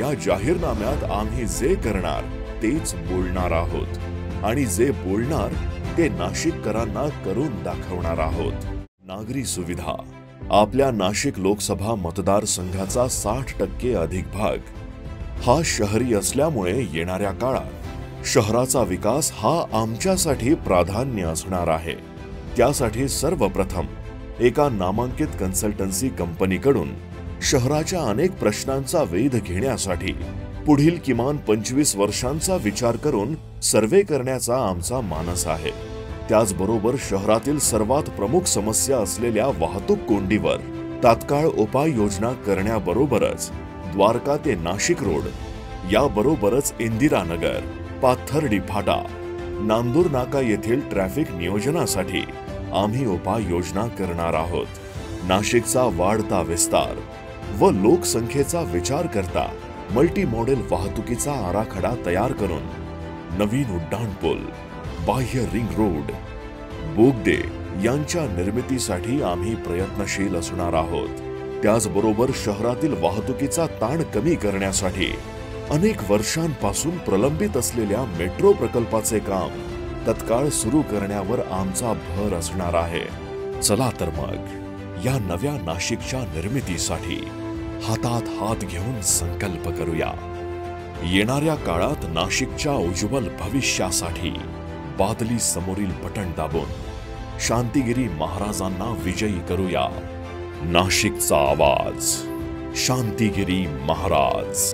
या जाहीरनाम्यात आम्ही जे करणार तेच बोलणार आहोत आणि जे बोलणार ते नाशिककरांना करून दाखवणार आहोत। नागरी सुविधा। आपल्या नाशिक लोकसभा मतदारसंघाचा 60% अधिक भाग हा शहरी असल्यामुळे येणाऱ्या काळात शहराचा विकास हा आमच्यासाठी प्राधान्य असणार आहे। त्यासाठी सर्वप्रथम एका नामांकित कन्सल्टन्सी कंपनीकडून शहराच्या अनेक प्रश्नांचा वेध घेण्यासाठी पुढील किमान 25 वर्षांचा विचार करून सर्वे करण्याचा आमचा मानस आहे। त्याचबरोबर शहरातील सर्वात प्रमुख समस्या असलेल्या वाहतूक कोंडीवर तात्काळ उपाययोजना करण्याबरोबरच द्वारका ते नाशिक रोड याबरोबरच इंदिरानगर, पाथर्डी फाटा, नांदूर नाका येथील ट्रॅफिक नियोजनासाठी आम्ही उपाययोजना करणार आहोत। नाशिकचा वाढता विस्तार व लोकसंख्येचा विचार करता मल्टी मॉडेल वाहतुकीचा आराखडा तयार करून नवीन उड्डाणपूल, बाह्य रिंग रोड, बोगदे यांच्या निर्मितीसाठी आम्ही प्रयत्नशील असणार आहोत। त्याचबरोबर शहरातील वाहतुकीचा ताण कमी करण्यासाठी अनेक वर्षांपासून प्रलंबित असलेल्या मेट्रो प्रकल्पाचे काम तत्काळ सुरू करण्यावर आमचा भर असणार आहे। चला तर मग या नव्या नाशिकच्या निर्मितीसाठी हातात हात घेऊन संकल्प करूया। येणाऱ्या काळात नाशिकच्या उज्ज्वल भविष्यासाठी बादली समोरील बटन दाबून शांतिगिरी महाराजांना विजयी करूया। नाशिकचा आवाज, शांतिगिरी महाराज।